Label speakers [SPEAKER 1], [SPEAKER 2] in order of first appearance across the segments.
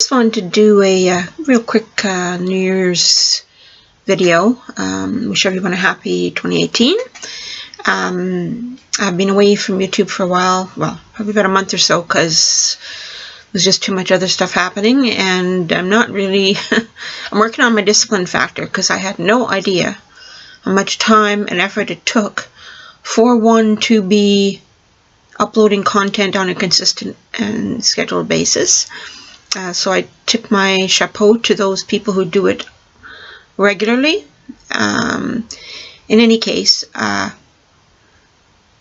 [SPEAKER 1] just wanted to do a real quick New Year's video. Wish everyone a happy 2018. I've been away from YouTube for a while, well, probably about a month or so, because there's just too much other stuff happening, and I'm not really, I'm working on my discipline factor, because I had no idea how much time and effort it took for one to be uploading content on a consistent and scheduled basis. So I tip my chapeau to those people who do it regularly. In any case, the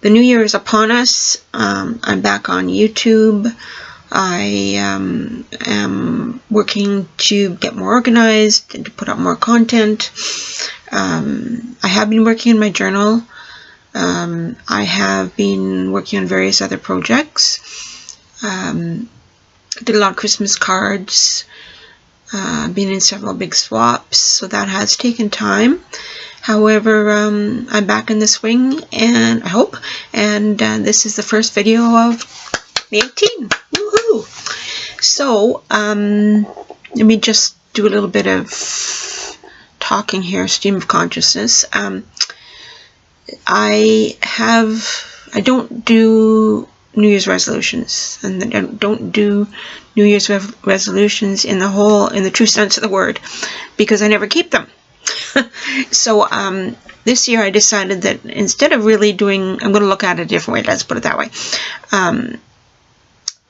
[SPEAKER 1] new year is upon us. I'm back on YouTube. I am working to get more organized and to put up more content. I have been working in my journal. I have been working on various other projects. Did a lot of Christmas cards, been in several big swaps, so that has taken time. However, I'm back in the swing, and I hope, and this is the first video of 2018. Woohoo! So, let me just do a little bit of talking here, stream of consciousness. I don't do New Year's resolutions, and I don't do New Year's resolutions in the true sense of the word, because I never keep them. So this year I decided that instead of really doing, I'm going to look at it a different way, let's put it that way.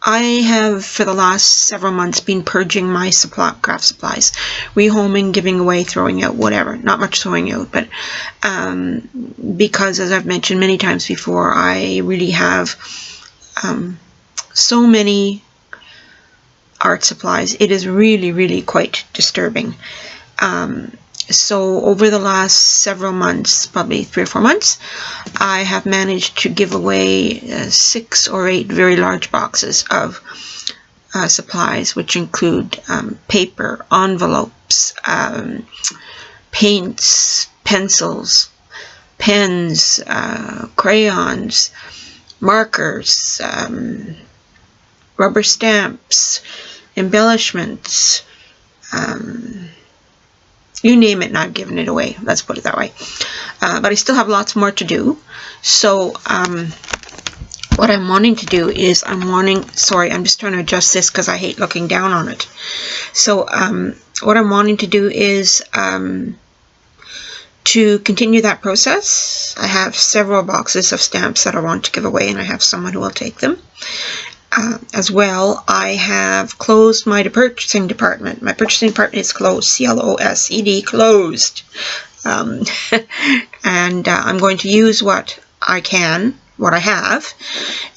[SPEAKER 1] I have, for the last several months, been purging my craft supplies, rehoming, giving away, throwing out, whatever. Not much throwing out, but because, as I've mentioned many times before, I really have so many art supplies. It is really, really quite disturbing. So over the last several months, probably 3 or 4 months, I have managed to give away 6 or 8 very large boxes of supplies, which include paper, envelopes, paints, pencils, pens, crayons, markers, rubber stamps, embellishments, you name it, and I've given it away. Let's put it that way. But I still have lots more to do. So what I'm wanting to do is sorry, I'm just trying to adjust this because I hate looking down on it. So what I'm wanting to do is to continue that process. I have several boxes of stamps that I want to give away, and I have someone who will take them. As well, I have closed my purchasing department. My purchasing department is closed, C-L-O-S-E-D, closed. And I'm going to use what I can, what I have,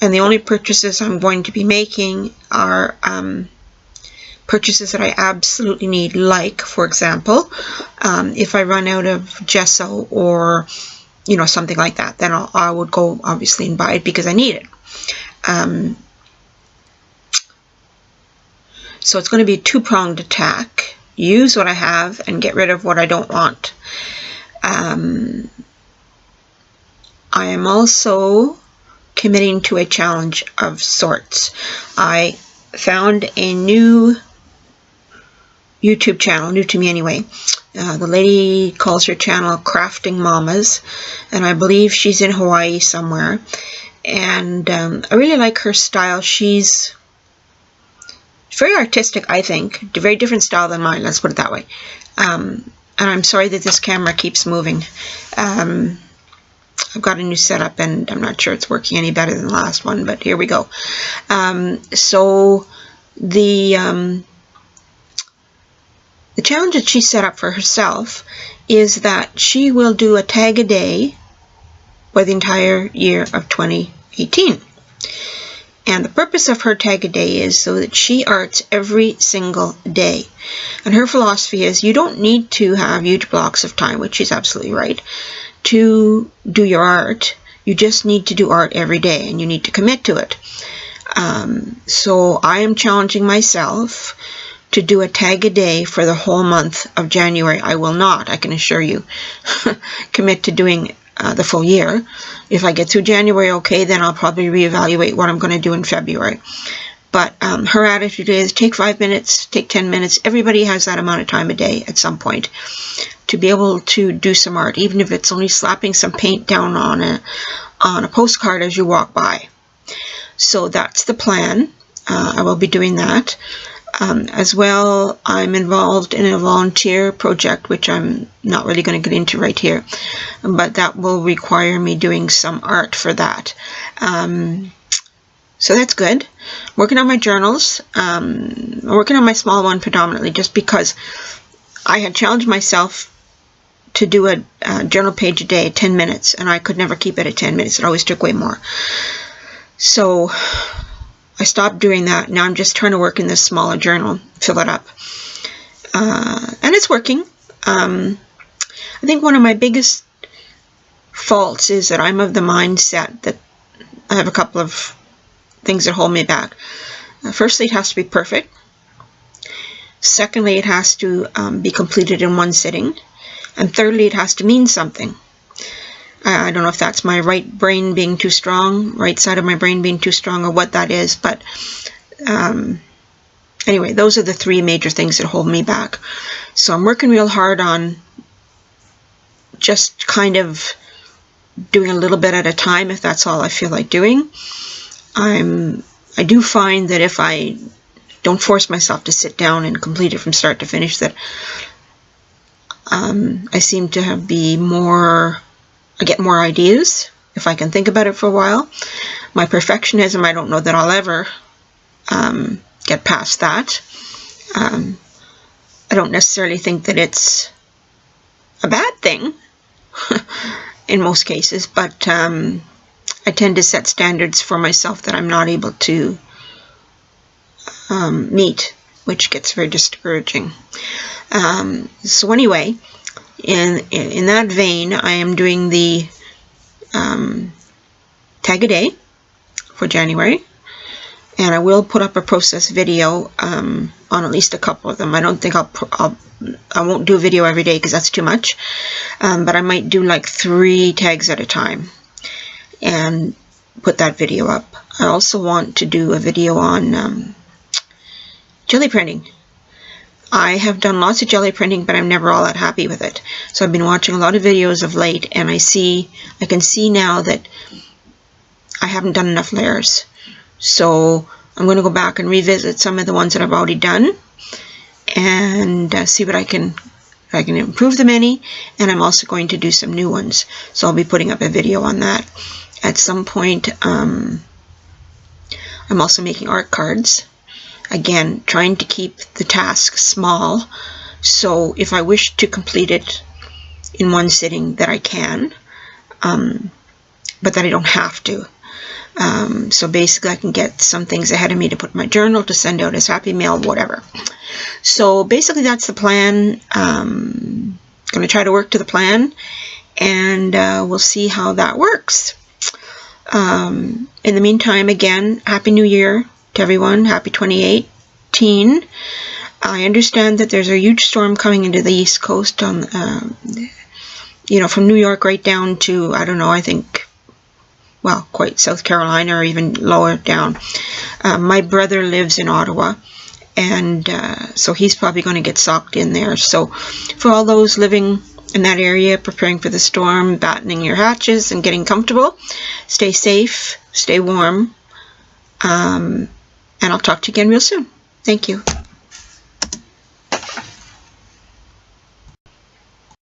[SPEAKER 1] and the only purchases I'm going to be making are purchases that I absolutely need, like, for example, if I run out of gesso or, you know, something like that, then I would go, obviously, and buy it because I need it. So it's going to be a two-pronged attack. Use what I have and get rid of what I don't want. I am also committing to a challenge of sorts. I found a new YouTube channel, new to me anyway. The lady calls her channel Crafting Mamas, and I believe she's in Hawaii somewhere. And I really like her style. She's very artistic, I think. A very different style than mine, let's put it that way. And I'm sorry that this camera keeps moving. I've got a new setup, and I'm not sure it's working any better than the last one, but here we go. So the challenge that she set up for herself is that she will do a tag a day for the entire year of 2018. And the purpose of her tag a day is so that she arts every single day. And her philosophy is you don't need to have huge blocks of time, which she's absolutely right, to do your art. You just need to do art every day, and you need to commit to it. So I am challenging myself to do a tag a day for the whole month of January. I will not, I can assure you, commit to doing the full year. If I get through January okay, then I'll probably reevaluate what I'm going to do in February. But her attitude is take 5 minutes, take 10 minutes. Everybody has that amount of time a day at some point to be able to do some art, even if it's only slapping some paint down on a postcard as you walk by. So that's the plan. I will be doing that. As well, I'm involved in a volunteer project, which I'm not really going to get into right here, but that will require me doing some art for that. So that's good. Working on my journals. I'm working on my small one predominantly just because I had challenged myself to do a journal page a day, 10 minutes, and I could never keep it at 10 minutes. It always took way more. So I stopped doing that. Now I'm just trying to work in this smaller journal, fill it up. And it's working. I think one of my biggest faults is that I'm of the mindset that I have a couple of things that hold me back. Firstly, it has to be perfect. Secondly, it has to be completed in one sitting. And thirdly, it has to mean something. I don't know if that's my right brain being too strong, right side of my brain being too strong, or what that is. But anyway, those are the three major things that hold me back. So I'm working real hard on just kind of doing a little bit at a time, if that's all I feel like doing. I do find that if I don't force myself to sit down and complete it from start to finish, that I seem to I get more ideas if I can think about it for a while. My perfectionism, I don't know that I'll ever get past that. I don't necessarily think that it's a bad thing in most cases, but I tend to set standards for myself that I'm not able to meet, which gets very discouraging. So anyway, in that vein, I am doing the tag a day for January, and I will put up a process video on at least a couple of them. I don't think I won't do a video every day because that's too much, but I might do like 3 tags at a time and put that video up. I also want to do a video on jelly printing. I have done lots of jelly printing, but I'm never all that happy with it. So I've been watching a lot of videos of late, and I can see now that I haven't done enough layers. So I'm going to go back and revisit some of the ones that I've already done and see what I can improve them any. And I'm also going to do some new ones. So I'll be putting up a video on that at some point. I'm also making art cards. Again, trying to keep the task small, so if I wish to complete it in one sitting, that I can, but that I don't have to. So basically I can get some things ahead of me to put in my journal, to send out as happy mail, whatever. So basically that's the plan. Going to try to work to the plan, and we'll see how that works. In the meantime, again, Happy New Year to everyone. Happy 2018. I understand that there's a huge storm coming into the East Coast on, from New York right down to, I don't know, I think, well, quite South Carolina or even lower down. My brother lives in Ottawa, and so he's probably going to get socked in there. So for all those living in that area, preparing for the storm, battening your hatches and getting comfortable, stay safe, stay warm, and I'll talk to you again real soon. Thank you.